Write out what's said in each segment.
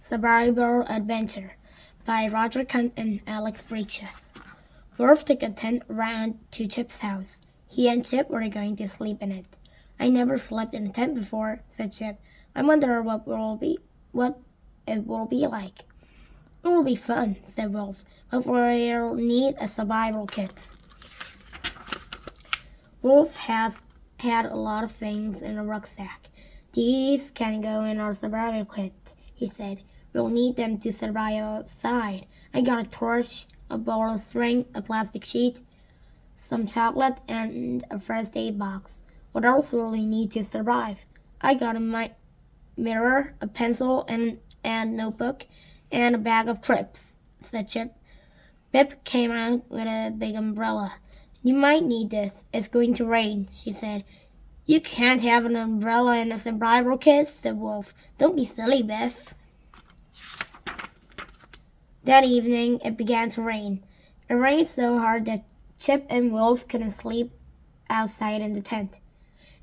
Survival Adventure by Roger Kunt and Alex Brecha. Wolf took a tent around to Chip's house. He and Chip were going to sleep in it. "I never slept in a tent before," said Chip. "I wonder what it will be like." "It will be fun," said Wolf, "but we'll need a survival kit." Wolf has had a lot of things in a rucksack. "These can go in our survival kit," he said. "We'll need them to survive outside. I got a torch, a ball of string, a plastic sheet, some chocolate, and a first aid box. What else will we need to survive?" "I got a mirror, a pencil, and notebook, and a bag of crisps," said Chip. Pip came out with a big umbrella. "You might need this. It's going to rain," she said. "You can't have an umbrella in a survival kit," said Wolf. "Don't be silly, Biff." That evening, it began to rain. It rained so hard that Chip and Wolf couldn't sleep outside in the tent.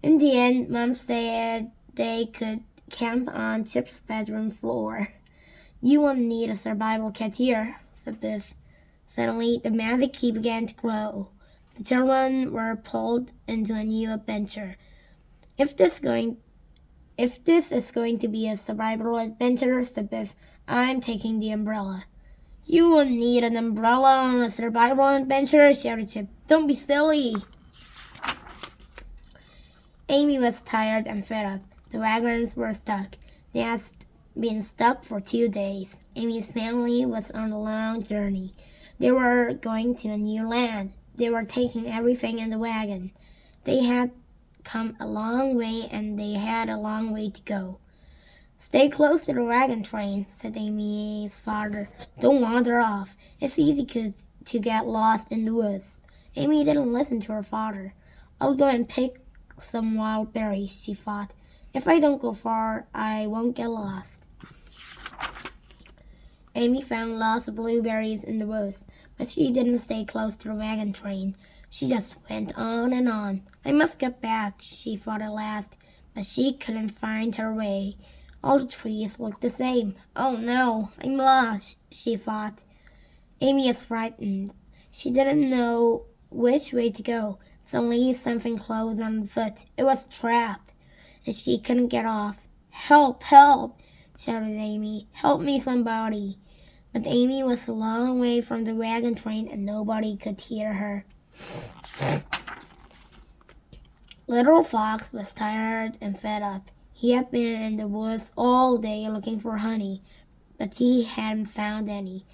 In the end, Mom said they could camp on Chip's bedroom floor. "You won't need a survival kit here," said Biff. Suddenly, the magic key began to glow. The children were pulled into a new adventure. If this is going to be a survival adventure," said Biff, "I'm taking the umbrella." "You won't need an umbrella on a survival adventure," shouted Chip. "Don't be silly." Amy was tired and fed up. The wagons were stuck. They had been stuck for 2 days. Amy's family was on a long journey. They were going to a new land. They were taking everything in the wagon. They had come a long way, and they had a long way to go. "Stay close to the wagon train," said Amy's father. "Don't wander off. It's easy to get lost in the woods." Amy didn't listen to her father. "I'll go and pick some wild berries," she thought. "If I don't go far, I won't get lost." Amy found lots of blueberries in the woods, but she didn't stay close to the wagon train. She just went on and on. "I must get back," she thought at last, but she couldn't find her way. All the trees looked the same. "Oh no, I'm lost," she thought. Amy was frightened. She didn't know which way to go. Suddenly something closed on her foot. It was a trap, and she couldn't get off. "Help, help," shouted Amy. "Help me, somebody." But Amy was a long way from the wagon train, and nobody could hear her. Little Fox was tired and fed up. He had been in the woods all day looking for honey, but he hadn't found any.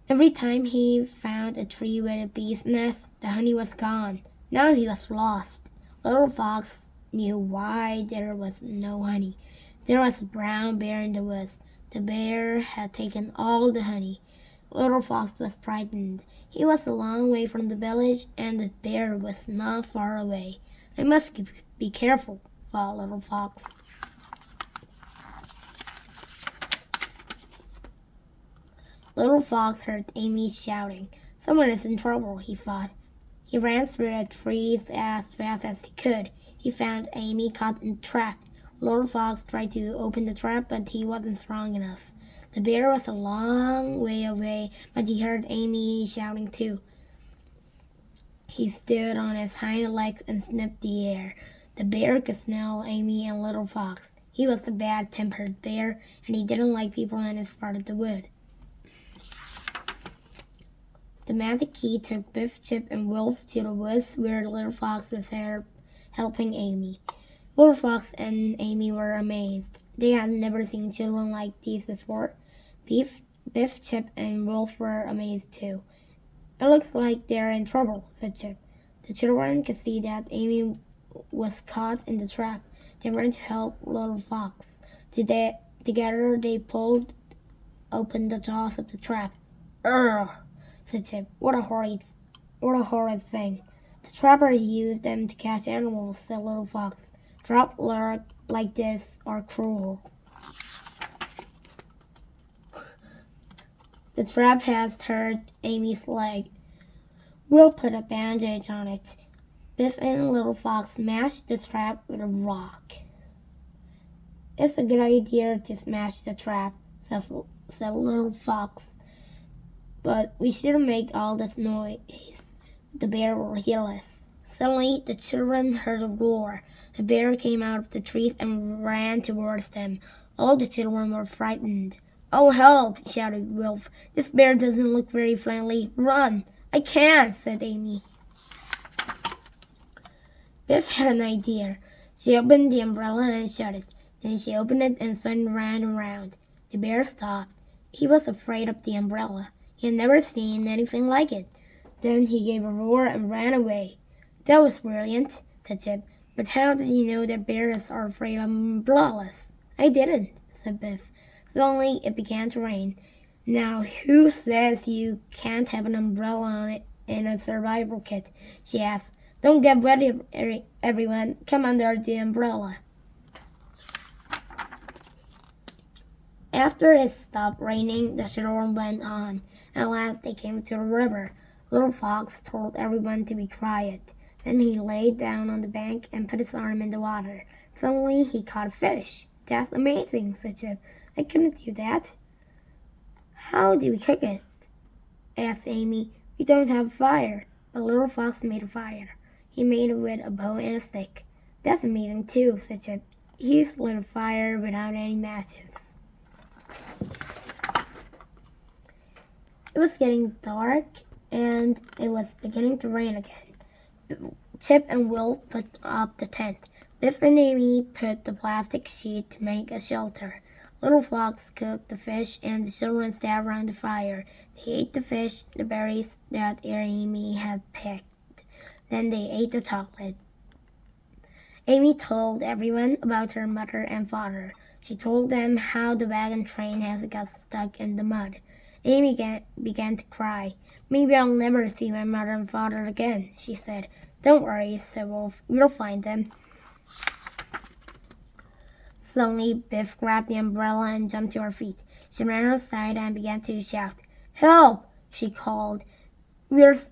Every time he found a tree with a bee's nest, the honey was gone. Now he was lost. Little Fox knew why there was no honey. There was a brown bear in the woods. The bear had taken all the honey. Little Fox was frightened. He was a long way from the village, and the bear was not far away. "I must be careful," thought Little Fox. Little Fox heard Amy shouting. "Someone is in trouble," he thought. He ran through the trees as fast as he could. He found Amy caught in a trap. Little Fox tried to open the trap, but he wasn't strong enough. The bear was a long way away, but he heard Amy shouting too. He stood on his hind legs and sniffed the air. The bear could smell Amy and Little Fox. He was a bad-tempered bear, and he didn't like people in his part of the wood. The magic key took Biff, Chip, and Wolf to the woods where Little Fox was there helping Amy. Little Fox and Amy were amazed. They had never seen children like these before. Biff, Chip, and Wolf were amazed too. "It looks like they're in trouble," said Chip. The children could see that Amy was caught in the trap. They ran to help Little Fox. Together they pulled open the jaws of the trap. "Ugh," said Chip. What a horrid thing." "The trappers used them to catch animals," said Little Fox. "Traps like this are cruel." "The trap has hurt Amy's leg. We'll put a bandage on it." Biff and Little Fox smashed the trap with a rock. "It's a good idea to smash the trap," said little fox. But we shouldn't make all this noise. The bear will hear us. Suddenly, the children heard a roar. The bear came out of the trees and ran towards them. All the children were frightened. "Oh, help!" shouted Wolf. "This bear doesn't look very friendly. Run!" "I can't," said Amy. Biff had an idea. She opened the umbrella and shut it. Then she opened it and spun round and round. The bear stopped. He was afraid of the umbrella. He had never seen anything like it. Then he gave a roar and ran away. "That was brilliant," said Chip. "But how did you know that bears are afraid of umbrellas?" "I didn't," said Biff. Suddenly it began to rain. "Now who says you can't have an umbrella on it in a survival kit?" she asked. "Don't get wet, everyone. Come under the umbrella." After it stopped raining, the storm went on. At last they came to the river. Little Fox told everyone to be quiet. Then he lay down on the bank and put his arm in the water. Suddenly he caught a fish. "That's amazing," said Chip. "I couldn't do that." "How do we cook it?" asked Amy. "We don't have fire." But Little Fox made a fire. He made it with a bow and a stick. "That's amazing too," said Chip. He lit a fire without any matches. It was getting dark, and it was beginning to rain again. Chip and Will put up the tent. Biff and Amy put the plastic sheet to make a shelter. Little Fox cooked the fish, and the children sat around the fire. They ate the fish, the berries that Amy had picked. Then they ate the chocolate. Amy told everyone about her mother and father. She told them how the wagon train has got stuck in the mud. Amy began to cry. "Maybe I'll never see my mother and father again," she said. "Don't worry," said Wolf. "We'll find them." Suddenly, Biff grabbed the umbrella and jumped to her feet. She ran outside and began to shout. "Help!" she called. "We've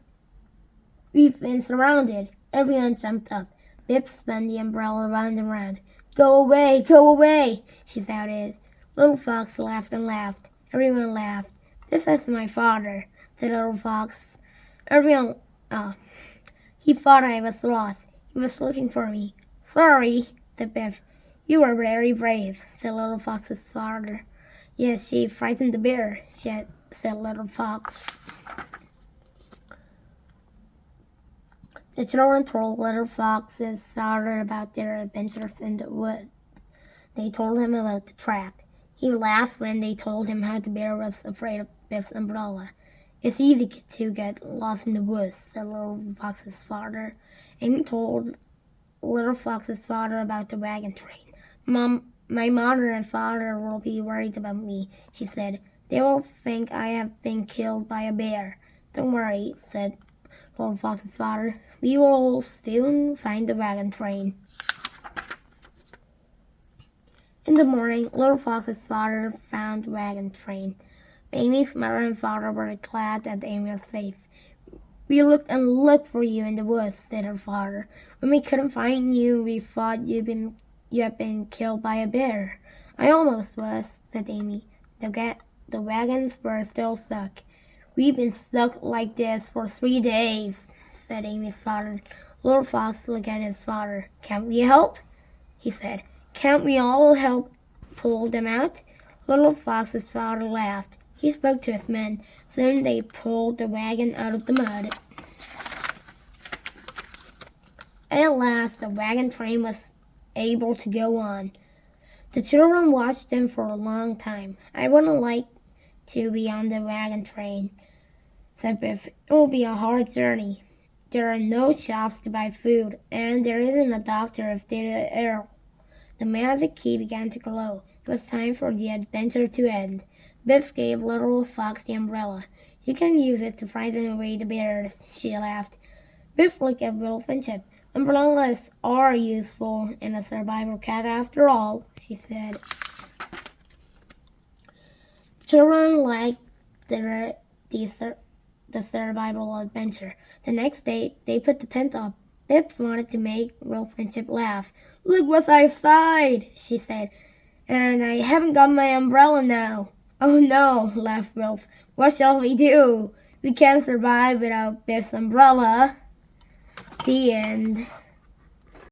been surrounded." Everyone jumped up. Biff spun the umbrella round and round. "Go away! Go away!" she shouted. Little Fox laughed and laughed. Everyone laughed. "This is my father," said Little Fox. He thought I was lost. He was looking for me." "Sorry," said Biff. "You were very brave," said Little Fox's father. "Yes, she frightened the bear," said Little Fox. The children told Little Fox's father about their adventures in the wood. They told him about the trap. He laughed when they told him how the bear was afraid of Biff's umbrella. "It's easy to get lost in the woods," said Little Fox's father. Amy told Little Fox's father about the wagon train. "Mom, my mother and father will be worried about me," she said. "They will think I have been killed by a bear." "Don't worry," said Little Fox's father. "We will soon find the wagon train." In the morning, Little Fox's father found the wagon train. Amy's mother and father were glad that Amy was safe. "We looked and looked for you in the woods," said her father. "When we couldn't find you, we thought you had been killed by a bear." "I almost was," said Amy. The wagons were still stuck." "We've been stuck like this for 3 days," said Amy's father. Little Fox looked at his father. "Can't we help?" he said. "Can't we all help pull them out?" Little Fox's father laughed. He spoke to his men. Soon they pulled the wagon out of the mud. At last, the wagon train was able to go on. The children watched them for a long time. "I wouldn't like to be on the wagon train," said Biff. "It will be a hard journey. There are no shops to buy food, and there isn't a doctor if they're ill." The magic key began to glow. It was time for the adventure to end. Biff gave Little Fox the umbrella. "You can use it to frighten away the bears," she laughed. Biff looked at Wolf and Chip. "Umbrellas are useful in a survival kit after all," she said. Children liked the survival adventure. The next day, they put the tent up. Biff wanted to make Wolf and Chip laugh. "Look what's outside," she said. "And I haven't got my umbrella now." Oh no, laughed Wolf. What shall we do? We can't survive without Biff's umbrella. The end.